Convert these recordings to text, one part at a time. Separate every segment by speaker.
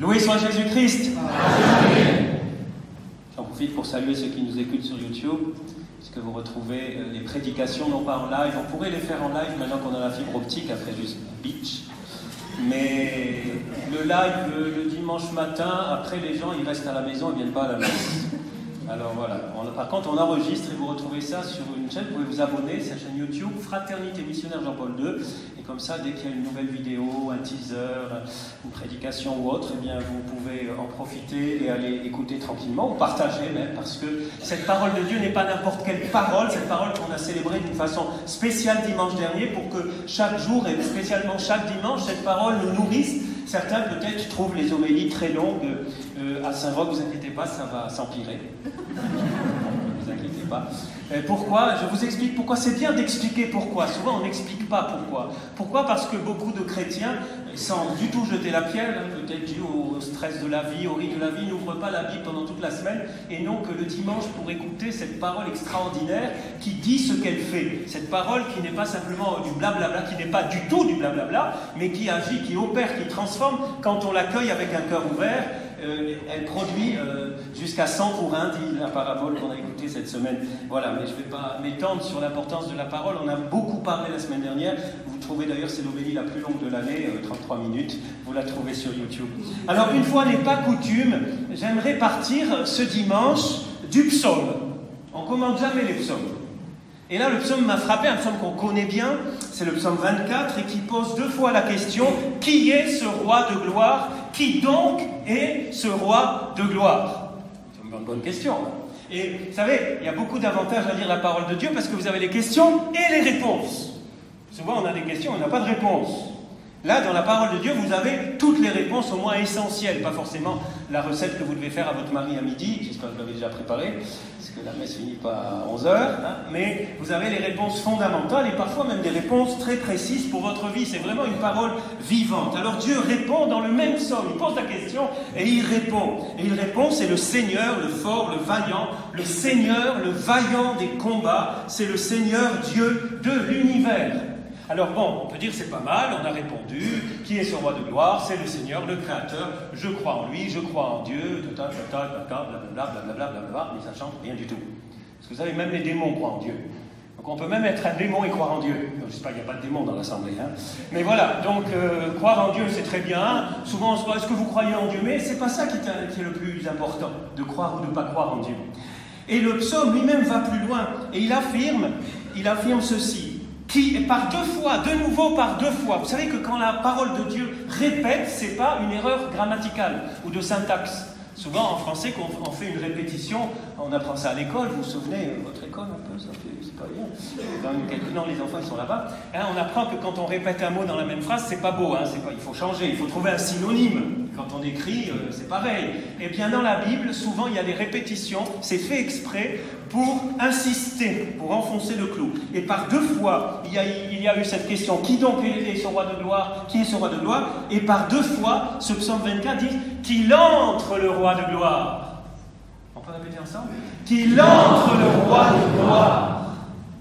Speaker 1: Loué soit Jésus-Christ.
Speaker 2: Amen.
Speaker 1: J'en profite pour saluer ceux qui nous écoutent sur YouTube, puisque vous retrouvez les prédications, non pas en live. On pourrait les faire en live maintenant qu'on a la fibre optique, après juste Beach. Mais le live le dimanche matin, après les gens ils restent à la maison, ils ne viennent pas à la messe. Alors voilà, par contre on enregistre et vous retrouvez ça sur une chaîne, vous pouvez vous abonner, c'est la chaîne YouTube Fraternité Missionnaire Jean-Paul II, et comme ça dès qu'il y a une nouvelle vidéo, un teaser, une prédication ou autre, eh bien vous pouvez en profiter et aller écouter tranquillement, ou partager même, parce que cette parole de Dieu n'est pas n'importe quelle parole, cette parole qu'on a célébrée d'une façon spéciale dimanche dernier, pour que chaque jour, et spécialement chaque dimanche, cette parole nous nourrisse. Certains peut-être trouvent les homélies très longues à Saint-Roch, ne vous inquiétez pas, ça va s'empirer. Ne vous inquiétez pas. Pourquoi? Je vous explique pourquoi. C'est bien d'expliquer pourquoi. Souvent on n'explique pas pourquoi. Pourquoi? Parce que beaucoup de chrétiens, sans du tout jeter la pierre, peut-être dû au stress de la vie, au rythme de la vie, n'ouvrent pas la Bible pendant toute la semaine et n'ont que le dimanche pour écouter cette parole extraordinaire qui dit ce qu'elle fait. Cette parole qui n'est pas simplement du blablabla, qui n'est pas du tout du blablabla, mais qui agit, qui opère, qui transforme quand on l'accueille avec un cœur ouvert. Elle produit jusqu'à 100 pour 1, dit la parabole qu'on a écoutée cette semaine. Voilà, mais je ne vais pas m'étendre sur l'importance de la parole. On a beaucoup parlé la semaine dernière. Vous trouvez d'ailleurs, c'est l'homélie la plus longue de l'année, 33 minutes. Vous la trouvez sur YouTube. Alors, une fois n'est pas coutume, j'aimerais partir ce dimanche du psaume. On ne commande jamais les psaumes. Et là, le psaume m'a frappé, un psaume qu'on connaît bien, c'est le psaume 24, et qui pose deux fois la question, qui est ce roi de gloire? Qui donc est ce roi de gloire? C'est une bonne question. Et vous savez, il y a beaucoup d'avantages à lire la parole de Dieu, parce que vous avez les questions et les réponses. Souvent, on a des questions, on n'a pas de réponse. Là, dans la parole de Dieu, vous avez toutes les réponses, au moins essentielles. Pas forcément la recette que vous devez faire à votre mari à midi, j'espère que vous l'avez déjà préparée, parce que la messe finit pas à 11h, mais vous avez les réponses fondamentales et parfois même des réponses très précises pour votre vie. C'est vraiment une parole vivante. Alors Dieu répond dans le même psaume, il pose la question et il répond. Et il répond, c'est le Seigneur, le fort, le vaillant, le Seigneur, le vaillant des combats, c'est le Seigneur Dieu de l'univers. Alors bon, on peut dire c'est pas mal, on a répondu, qui est ce roi de gloire? C'est le Seigneur, le Créateur, je crois en lui, je crois en Dieu, blablabla, mais ça change rien du tout. Parce que vous savez, même les démons croient en Dieu. Donc on peut même être un démon et croire en Dieu. Je ne sais pas, il n'y a pas de démon dans l'assemblée. Mais voilà, donc croire en Dieu c'est très bien. Souvent on se dit, est-ce que vous croyez en Dieu? Mais c'est pas ça qui est le plus important, de croire ou de ne pas croire en Dieu. Et le psaume lui-même va plus loin, et il affirme ceci. Qui est par deux fois, de nouveau par deux fois. Vous savez que quand la parole de Dieu répète, ce n'est pas une erreur grammaticale ou de syntaxe. Souvent en français, quand on fait une répétition, on apprend ça à l'école, vous vous souvenez, votre école un peu, ça fait, c'est pas bien. Non, les enfants ils sont là-bas. On apprend que quand on répète un mot dans la même phrase, c'est pas beau, il faut changer, il faut trouver un synonyme. Quand on écrit, c'est pareil. Et bien dans la Bible, souvent il y a des répétitions, c'est fait exprès pour insister, pour enfoncer le clou. Et par deux fois, il y a eu cette question, qui donc est ce roi de gloire? Qui est ce roi de gloire? Et par deux fois, ce psaume 24 dit qu'il entre le roi de gloire. On peut répéter ensemble? Qu'il entre le roi de gloire.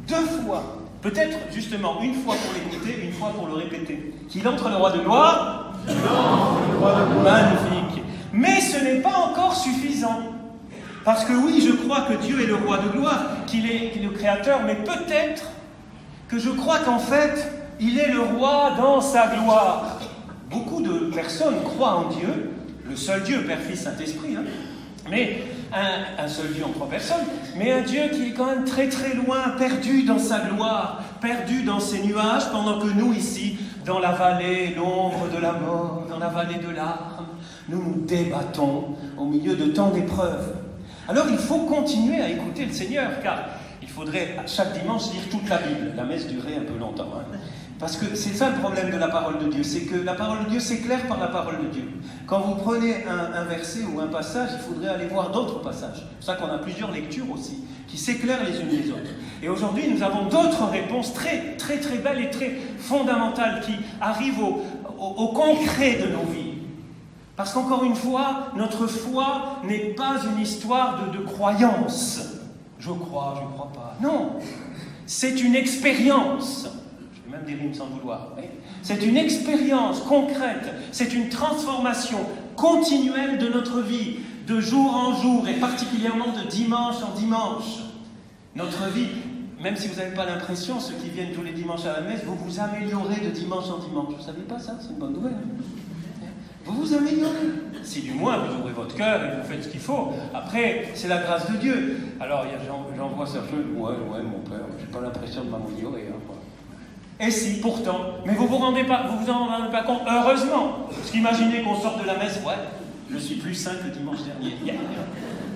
Speaker 1: Deux fois. Peut-être justement une fois pour l'écouter, une fois pour le répéter. Qu'il entre le roi de gloire. Qu'il entre le roi de gloire. Magnifique. Mais ce n'est pas encore suffisant. Parce que oui, je crois que Dieu est le roi de gloire, qu'il est le créateur, mais peut-être que je crois qu'en fait, il est le roi dans sa gloire. Beaucoup de personnes croient en Dieu, le seul Dieu, Père, Fils, Saint-Esprit, mais un seul Dieu en trois personnes, mais un Dieu qui est quand même très très loin, perdu dans sa gloire, perdu dans ses nuages, pendant que nous ici, dans la vallée, l'ombre de la mort, dans la vallée de larmes, nous nous débattons au milieu de tant d'épreuves. Alors il faut continuer à écouter le Seigneur, car il faudrait chaque dimanche lire toute la Bible. La messe durait un peu longtemps. Parce que c'est ça le problème de la parole de Dieu, c'est que la parole de Dieu s'éclaire par la parole de Dieu. Quand vous prenez un verset ou un passage, il faudrait aller voir d'autres passages. C'est pour ça qu'on a plusieurs lectures aussi, qui s'éclairent les unes les autres. Et aujourd'hui, nous avons d'autres réponses très très très belles et très fondamentales qui arrivent au concret de nos vies. Parce qu'encore une fois, notre foi n'est pas une histoire de croyance. Je crois pas. Non, c'est une expérience. Je fais même des rimes sans le vouloir. C'est une expérience concrète, c'est une transformation continuelle de notre vie, de jour en jour, et particulièrement de dimanche en dimanche. Notre vie, même si vous n'avez pas l'impression, ceux qui viennent tous les dimanches à la messe, vous vous améliorez de dimanche en dimanche. Vous ne savez pas ça? C'est une bonne nouvelle. Vous vous améliorez. Si du moins vous ouvrez votre cœur et vous faites ce qu'il faut. Après, c'est la grâce de Dieu. Alors, j'en vois certains, ouais, mon père, j'ai pas l'impression de m'améliorer. Et si, pourtant, mais vous en rendez pas compte, heureusement. Parce qu'imaginez qu'on sort de la messe, ouais, je suis plus saint que dimanche dernier.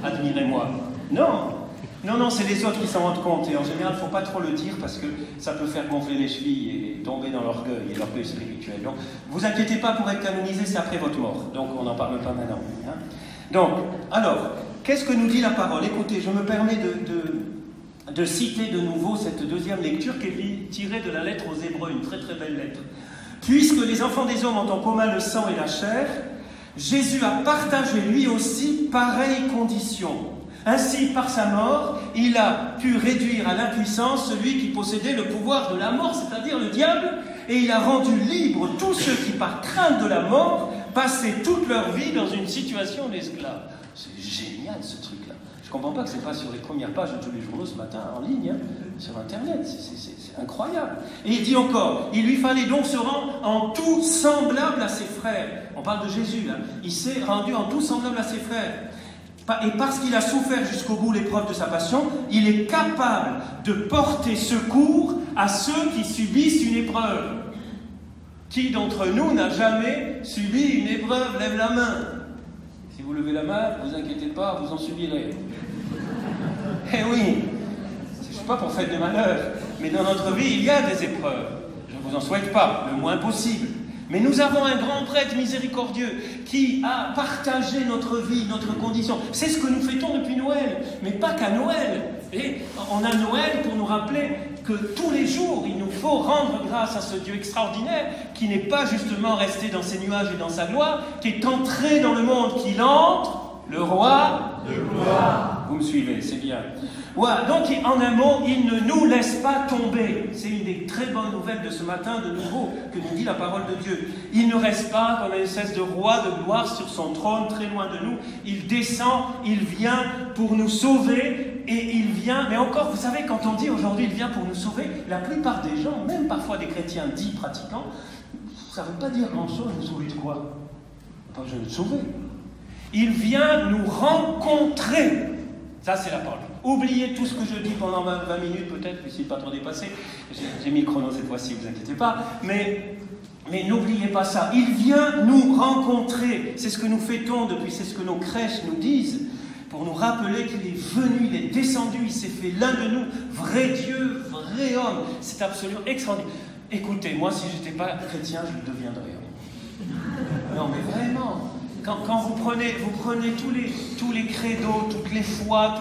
Speaker 1: Admirez-moi. Non, c'est les autres qui s'en rendent compte. Et en général, il ne faut pas trop le dire parce que ça peut faire gonfler les chevilles et tomber dans l'orgueil et l'orgueil spirituel. Donc, vous inquiétez pas, pour être canonisé, c'est après votre mort. Donc, on n'en parle pas maintenant. Hein. Donc, alors, qu'est-ce que nous dit la parole? Écoutez, je me permets de citer de nouveau cette deuxième lecture qui est tirée de la lettre aux Hébreux, une très très belle lettre. Puisque les enfants des hommes ont en commun le sang et la chair, Jésus a partagé lui aussi pareille condition. Ainsi, par sa mort, il a pu réduire à l'impuissance celui qui possédait le pouvoir de la mort, c'est-à-dire le diable, et il a rendu libres tous ceux qui, par crainte de la mort, passaient toute leur vie dans une situation d'esclave. C'est génial ce truc-là. Je ne comprends pas que ce n'est pas sur les premières pages de tous les journaux ce matin en ligne, sur Internet. C'est incroyable. Et il dit encore, il lui fallait donc se rendre en tout semblable à ses frères. On parle de Jésus, là. Il s'est rendu en tout semblable à ses frères. Et parce qu'il a souffert jusqu'au bout l'épreuve de sa passion, il est capable de porter secours à ceux qui subissent une épreuve. Qui d'entre nous n'a jamais subi une épreuve? Lève la main. Si vous levez la main, ne vous inquiétez pas, vous en subirez. Eh oui, je ne suis pas pour faire des malheurs, mais dans notre vie, il y a des épreuves. Je ne vous en souhaite pas, le moins possible. Mais nous avons un grand prêtre miséricordieux qui a partagé notre vie, notre condition. C'est ce que nous fêtons depuis Noël, mais pas qu'à Noël. Et on a Noël pour nous rappeler que tous les jours, il nous faut rendre grâce à ce Dieu extraordinaire qui n'est pas justement resté dans ses nuages et dans sa gloire, qui est entré dans le monde, qu'il entre, le roi de gloire. Vous me suivez, c'est bien. Voilà, donc en un mot, il ne nous laisse pas tomber. C'est une des très bonnes nouvelles de ce matin, de nouveau, que nous dit la parole de Dieu. Il ne reste pas comme une espèce de roi de gloire sur son trône, très loin de nous. Il descend, il vient pour nous sauver, et il vient, mais encore, vous savez, quand on dit aujourd'hui il vient pour nous sauver, la plupart des gens, même parfois des chrétiens dits pratiquants, ça ne veut pas dire grand-chose, nous sauver de quoi? Pas besoin de sauver. Il vient nous rencontrer. Ça, c'est la parole. Oubliez tout ce que je dis pendant 20 minutes, peut-être, essayez de pas trop dépasser. J'ai mis le chrono cette fois-ci, vous inquiétez pas. Mais n'oubliez pas ça. Il vient nous rencontrer. C'est ce que nous fêtons depuis, c'est ce que nos crèches nous disent, pour nous rappeler qu'il est venu, il est descendu, il s'est fait l'un de nous, vrai Dieu, vrai homme. C'est absolument extraordinaire. Écoutez, moi, si je n'étais pas chrétien, je le deviendrais. Non, mais vraiment. Quand vous prenez tous les credos, toutes les foi,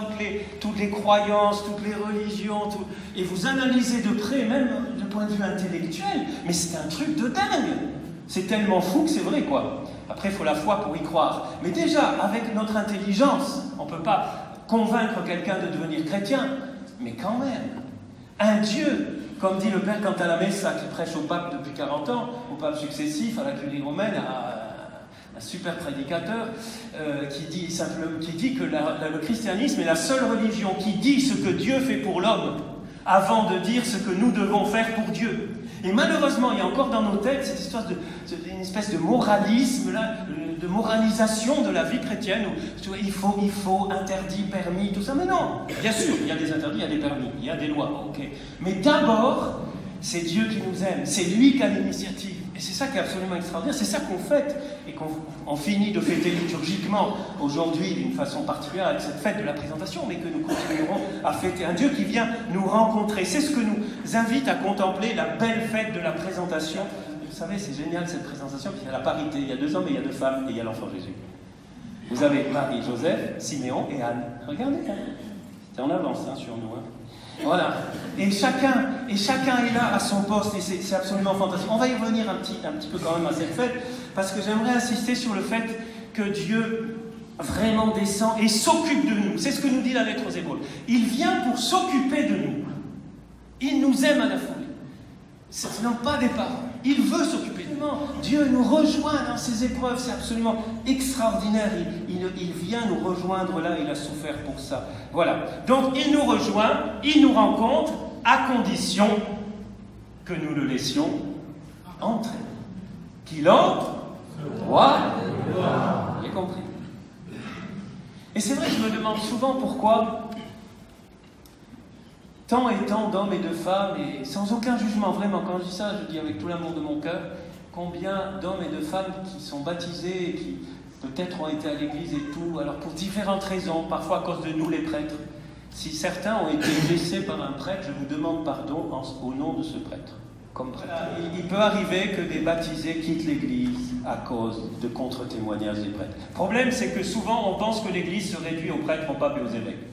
Speaker 1: toutes les croyances, toutes les religions, et vous analysez de près, même de point de vue intellectuel, mais c'est un truc de dingue. C'est tellement fou que c'est vrai, quoi. Après, il faut la foi pour y croire. Mais déjà, avec notre intelligence, on ne peut pas convaincre quelqu'un de devenir chrétien, mais quand même, un Dieu, comme dit le Père Cantalamessa, qui prêche au pape depuis 40 ans, au pape successif, à la Curie romaine, un super prédicateur qui dit que le christianisme est la seule religion qui dit ce que Dieu fait pour l'homme avant de dire ce que nous devons faire pour Dieu. Et malheureusement, il y a encore dans nos têtes cette histoire une espèce de moralisme, là, de moralisation de la vie chrétienne, où il faut interdit, permis, tout ça. Mais non, bien sûr, il y a des interdits, il y a des permis, il y a des lois, ok. Mais d'abord, c'est Dieu qui nous aime, c'est lui qui a l'initiative. Et c'est ça qui est absolument extraordinaire, c'est ça qu'on fête, et qu'on finit de fêter liturgiquement aujourd'hui d'une façon particulière avec cette fête de la présentation, mais que nous continuerons à fêter un Dieu qui vient nous rencontrer. C'est ce que nous invite à contempler, la belle fête de la présentation. Vous savez, c'est génial cette présentation, il y a la parité, il y a 2 hommes et il y a 2 femmes, et il y a l'enfant Jésus. Vous avez Marie, Joseph, Siméon et Anne. Regardez, c'est en avance sur nous. Voilà. Et chacun est là à son poste, et c'est absolument fantastique. On va y revenir un petit peu quand même à cette fête, parce que j'aimerais insister sur le fait que Dieu vraiment descend et s'occupe de nous. C'est ce que nous dit la lettre aux Hébreux. Il vient pour s'occuper de nous. Il nous aime à la folie. Ce ne sont pas des paroles. Il veut s'occuper de nous. absolument. Dieu nous rejoint dans ces épreuves, c'est absolument extraordinaire. Il vient nous rejoindre là, il a souffert pour ça. Voilà. Donc il nous rejoint, il nous rencontre, à condition que nous le laissions entrer. Qu'il entre, roi, vous avez compris. Et c'est vrai que je me demande souvent pourquoi tant et tant d'hommes et de femmes, et sans aucun jugement, vraiment, quand je dis ça, je dis avec tout l'amour de mon cœur, combien d'hommes et de femmes qui sont baptisés et qui peut-être ont été à l'église et tout, alors pour différentes raisons, parfois à cause de nous les prêtres. Si certains ont été blessés par un prêtre, je vous demande pardon au nom de ce prêtre. Comme prêtre. Il peut arriver que des baptisés quittent l'église à cause de contre-témoignages des prêtres. Le problème, c'est que souvent on pense que l'église se réduit aux prêtres, aux papes et aux évêques.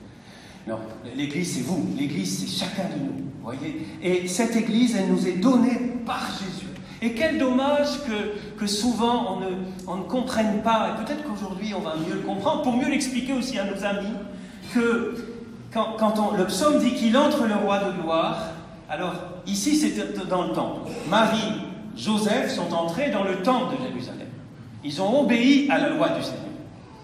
Speaker 1: Non, l'église c'est vous, l'église c'est chacun de nous, voyez. Et cette église, elle nous est donnée par Jésus. Et quel dommage que souvent on ne comprenne pas, et peut-être qu'aujourd'hui on va mieux le comprendre, pour mieux l'expliquer aussi à nos amis, que quand le psaume dit qu'il entre le roi de gloire, alors ici c'était dans le temple. Marie, Joseph sont entrés dans le temple de Jérusalem. Ils ont obéi à la loi du Seigneur.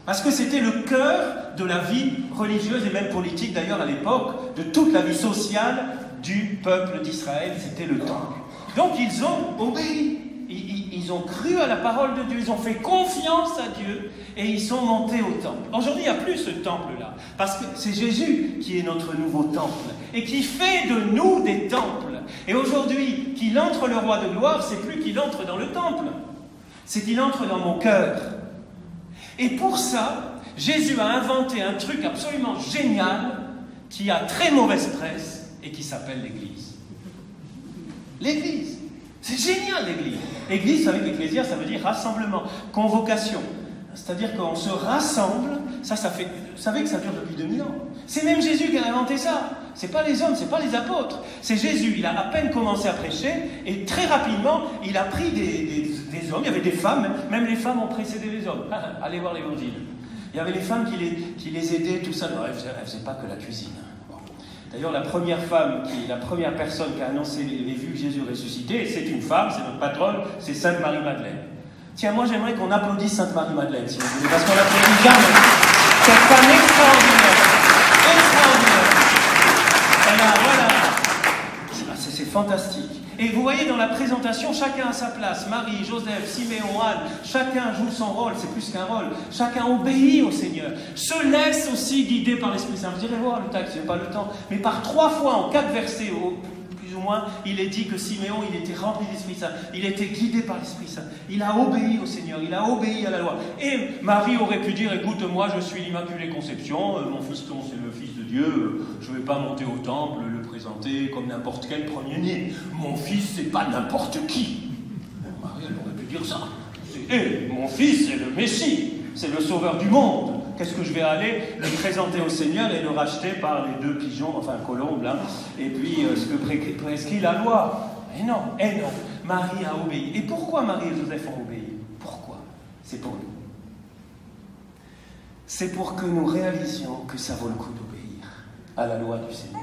Speaker 1: Parce que c'était le cœur de la vie religieuse et même politique d'ailleurs à l'époque, de toute la vie sociale du peuple d'Israël, c'était le temple. Donc ils ont obéi, ils ont cru à la parole de Dieu, ils ont fait confiance à Dieu et ils sont montés au temple. Aujourd'hui il n'y a plus ce temple-là, parce que c'est Jésus qui est notre nouveau temple et qui fait de nous des temples. Et aujourd'hui, qu'il entre le roi de gloire, c'est plus qu'il entre dans le temple, c'est qu'il entre dans mon cœur. Et pour ça, Jésus a inventé un truc absolument génial qui a très mauvaise presse et qui s'appelle l'Église. L'Église. C'est génial, l'Église. Église, avec l'Ecclésia, ça veut dire rassemblement, convocation. C'est-à-dire qu'on se rassemble, ça fait... Vous savez que ça dure depuis 2000 ans. C'est même Jésus qui a inventé ça. C'est pas les hommes, c'est pas les apôtres. C'est Jésus. Il a à peine commencé à prêcher et très rapidement, il a pris des hommes. Il y avait des femmes, même les femmes ont précédé les hommes. Allez voir l'Évangile. Il y avait les femmes qui les aidaient, tout ça. Non, elles ne faisaient pas que la cuisine. Bon. D'ailleurs, la première personne qui a annoncé les vues que Jésus ressuscité, c'est une femme, c'est notre patronne, c'est Sainte Marie-Madeleine. Tiens, moi j'aimerais qu'on applaudisse Sainte Marie-Madeleine, si vous voulez, parce qu'on l'applaudit jamais. Cette femme extraordinaire. Voilà. C'est fantastique. Et vous voyez dans la présentation, chacun a sa place. Marie, Joseph, Siméon, Anne, chacun joue son rôle, c'est plus qu'un rôle. Chacun obéit au Seigneur. Se laisse aussi guider par l'Esprit Saint. Vous irez voir le texte, je n'ai pas le temps. Mais par 3 fois, en 4 versets, plus ou moins, il est dit que Siméon, il était rempli d'Esprit Saint. Il était guidé par l'Esprit Saint. Il a obéi au Seigneur, il a obéi à la loi. Et Marie aurait pu dire, écoute, moi je suis l'Immaculée Conception, mon fiston c'est le Fils de Dieu, je ne vais pas monter au temple, le présenter comme n'importe quel premier-né. Mon fils, c'est pas n'importe qui. Marie, elle aurait pu dire ça. Mon fils, c'est le Messie, c'est le sauveur du monde. Qu'est-ce que je vais aller le présenter au Seigneur et le racheter par les 2 pigeons, enfin colombes, là, et puis ce que prescrit la loi. Eh non. Marie a obéi. Et pourquoi Marie et Joseph ont obéi? Pourquoi? C'est pour nous. C'est pour que nous réalisions que ça vaut le coup d'obéir à la loi du Seigneur.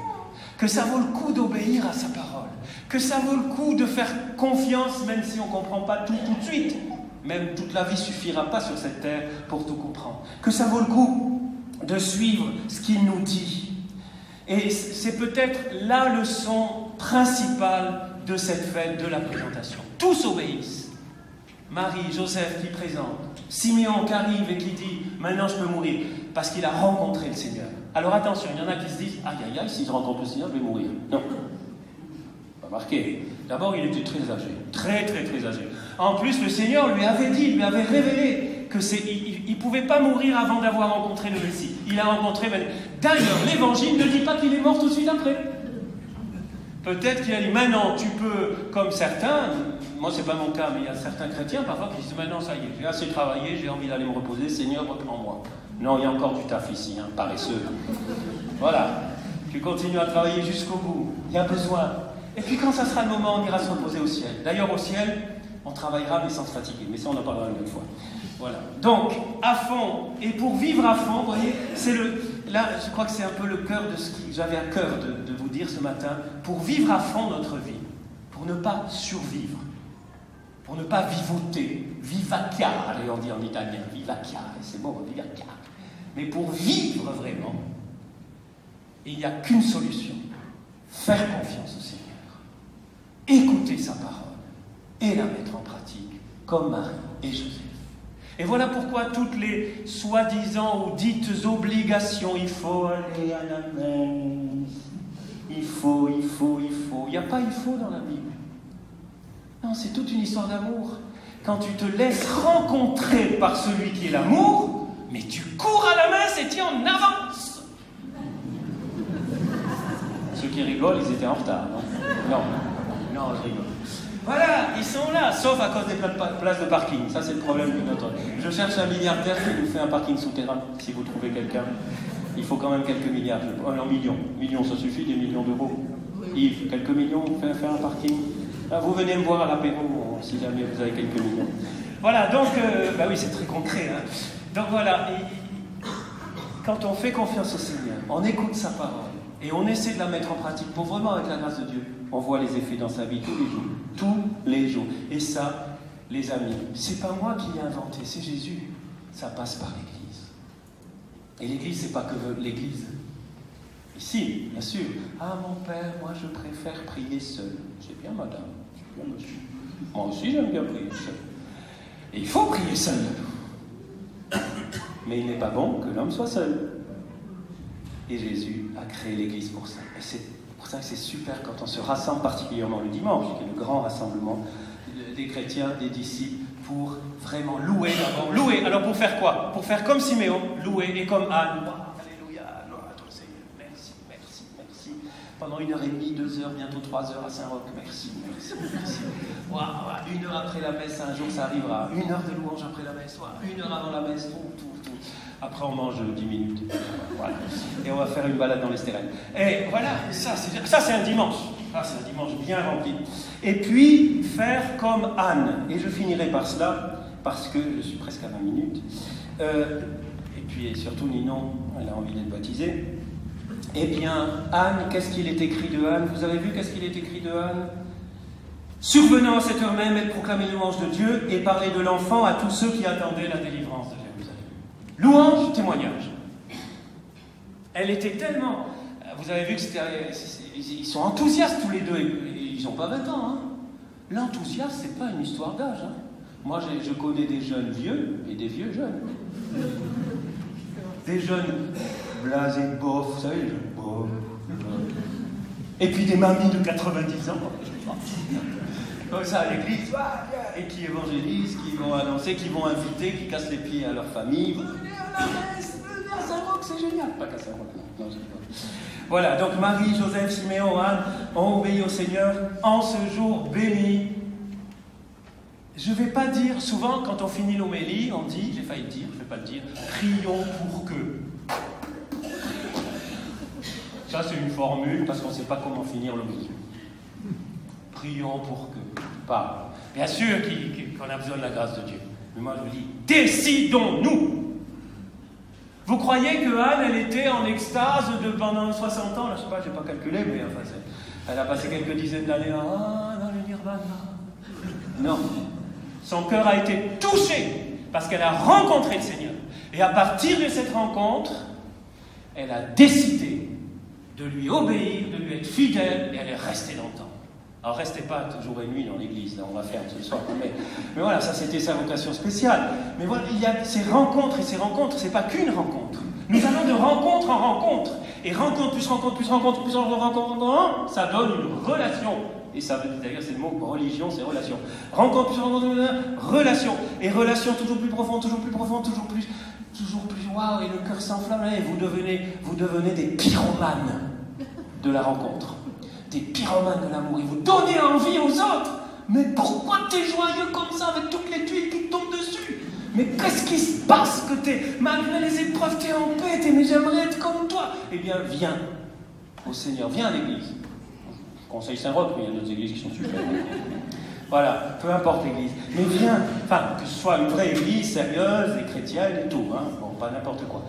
Speaker 1: Que ça vaut le coup d'obéir à sa parole. Que ça vaut le coup de faire confiance, même si on ne comprend pas tout de suite. Même toute la vie ne suffira pas sur cette terre pour tout comprendre. Que ça vaut le coup de suivre ce qu'il nous dit. Et c'est peut-être la leçon principale de cette fête de la présentation. Tous obéissent. Marie, Joseph qui présente. Siméon qui arrive et qui dit « Maintenant je peux mourir » parce qu'il a rencontré le Seigneur. Alors attention, il y en a qui se disent « Aïe, aïe, aïe, si je rencontre le Seigneur, je vais mourir. » Non. Pas marqué. D'abord, il était très âgé. Très, très, très âgé. En plus, le Seigneur lui avait dit, lui avait révélé qu'il ne pouvait pas mourir avant d'avoir rencontré le Messie. Il a rencontré... D'ailleurs, l'Évangile ne dit pas qu'il est mort tout de suite après. Peut-être qu'il a dit, maintenant, tu peux, comme certains, moi c'est pas mon cas, mais il y a certains chrétiens parfois qui disent, maintenant ça y est, j'ai assez travaillé, j'ai envie d'aller me reposer, Seigneur, reprends-moi. Non, il y a encore du taf ici, hein, paresseux. Voilà, tu continues à travailler jusqu'au bout, il y a besoin. Et puis quand ça sera le moment, on ira se reposer au ciel. D'ailleurs, au ciel, on travaillera mais sans se fatiguer, mais ça on en parlera une autre fois. Voilà. Donc, à fond, et pour vivre à fond, vous voyez, là, je crois que c'est un peu le cœur de ce que j'avais à cœur de vous dire ce matin, pour vivre à fond notre vie, pour ne pas survivre, pour ne pas vivoter, vivacchiare, on dit en italien, vivacchiare, c'est bon, vivacchiare. Mais pour vivre vraiment, il n'y a qu'une solution, faire confiance au Seigneur, écouter sa parole et la mettre en pratique, comme Marie et Joseph. Et voilà pourquoi toutes les soi-disant ou dites obligations, il faut aller à la messe, il faut. Il n'y a pas il faut dans la Bible. Non, c'est toute une histoire d'amour. Quand tu te laisses rencontrer par celui qui est l'amour, mais tu cours à la messe et tu en avances. Ceux qui rigolent, ils étaient en retard, non? Non, je rigole. Voilà, ils sont là, sauf à cause des places de parking. Ça, c'est le problème de notre... Je cherche un milliardaire qui nous fait un parking souterrain, si vous trouvez quelqu'un. Il faut quand même quelques milliards. Non, millions. Millions, ça suffit, des millions d'euros. Yves, quelques millions, faire un parking. Ah, vous venez me voir à l'apéro, si jamais vous avez quelques millions. Voilà, donc... bah oui, c'est très concret. Hein. Donc voilà, quand on fait confiance au Seigneur, on écoute sa parole, et on essaie de la mettre en pratique pour vraiment, avec la grâce de Dieu, on voit les effets dans sa vie tous les jours. Tous les jours. Et ça, les amis, c'est pas moi qui l'ai inventé, c'est Jésus. Ça passe par l'Église. Et l'Église, c'est pas que l'Église. Ici, bien sûr. Ah, mon père, moi je préfère prier seul. C'est bien, madame. C'est bien, monsieur. Moi aussi, j'aime bien prier seul. Et il faut prier seul. Mais il n'est pas bon que l'homme soit seul. Et Jésus a créé l'Église pour ça. Et c'est pour ça que c'est super quand on se rassemble, particulièrement le dimanche, qui est le grand rassemblement des chrétiens, des disciples, pour vraiment louer d'abord. Louer, alors pour faire quoi? Pour faire comme Siméon, louer, et comme Anne. Wow, alléluia, gloire à toi Seigneur, merci. Pendant 1h30, 2h, bientôt 3h à Saint-Roch, merci. Wow, 1 heure après la messe, un jour ça arrivera. 1 heure de louange après la messe, 1 heure avant la messe, tout. Après, on mange 10 minutes. Voilà. Et on va faire une balade dans les stérelles. Et voilà, ça c'est un dimanche. Ah, c'est un dimanche bien rempli. Et puis, faire comme Anne. Et je finirai par cela, parce que je suis presque à 20 minutes. Et puis, surtout, Ninon, elle a envie d'être baptisée. Eh bien, Anne, qu'est-ce qu'il est écrit de Anne? Vous avez vu qu'est-ce qu'il est écrit de Anne? Survenant à cette heure même, elle proclamait louange de Dieu et parlait de l'enfant à tous ceux qui attendaient la délivrance de Jérusalem. Louange, témoignage. Elle était tellement... Vous avez vu que ils sont enthousiastes tous les deux. Ils n'ont pas 20 ans. Hein. L'enthousiasme, c'est pas une histoire d'âge. Hein. Moi, je connais des jeunes vieux et des vieux jeunes. Des jeunes blasés, bof, vous savez, les jeunes bof. Et puis des mamies de 90 ans. Comme ça à l'église, et qui évangélisent, qui vont annoncer, qui vont inviter, qui cassent les pieds à leur famille. Venez à la messe, venez à Saint-Roch, c'est génial. Pas qu'à Saint-Roch, non, c'est pas. Voilà, donc Marie, Joseph, Siméon, Anne ont obéi au Seigneur en ce jour béni. Je ne vais pas dire, souvent quand on finit l'homélie, on dit, j'ai failli dire, je ne vais pas le dire, prions pour que. Ça c'est une formule parce qu'on ne sait pas comment finir l'homélie. Prions pour que. Pas. Bien sûr qu'on a besoin de la grâce de Dieu. Mais moi je vous dis, décidons-nous. Vous croyez que Anne, elle était en extase pendant 60 ans, là, je ne sais pas, je n'ai pas calculé, mais enfin, elle a passé quelques dizaines d'années dans le nirvana. Non. Son cœur a été touché parce qu'elle a rencontré le Seigneur. Et à partir de cette rencontre, elle a décidé de lui obéir, de lui être fidèle, et elle est restée dans le temps. Alors, restez pas jour et nuit dans l'église, là, on va faire ce soir. Mais voilà, ça c'était sa vocation spéciale. Mais voilà, il y a ces rencontres, et ces rencontres, c'est pas qu'une rencontre. Nous allons de rencontre en rencontre. Et rencontre, plus rencontre, plus rencontre, plus rencontre, ça donne une relation. Et ça, d'ailleurs, c'est le mot religion, c'est relation. Rencontre, plus rencontre, relation. Et relation toujours plus profonde, toujours plus profonde, toujours plus, waouh, et le cœur s'enflamme. Et vous devenez des pyromanes de la rencontre. Des pyromanes de l'amour, et vous donnez envie aux autres. Mais pourquoi t'es joyeux comme ça avec toutes les tuiles qui tombent dessus? Mais qu'est-ce qui se passe que malgré les épreuves, t'es en paix, mais j'aimerais être comme toi. Eh bien, viens au Seigneur, viens à l'église. Conseil Saint-Roch, mais il y a d'autres églises qui sont super. Voilà, peu importe l'église. Mais viens, enfin, que ce soit une vraie église sérieuse et chrétienne et tout, hein, bon, pas n'importe quoi.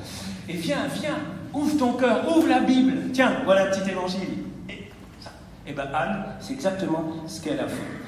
Speaker 1: Et viens, ouvre ton cœur, ouvre la Bible. Tiens, voilà un petit évangile. Et bien Anne, c'est exactement ce qu'elle a fait.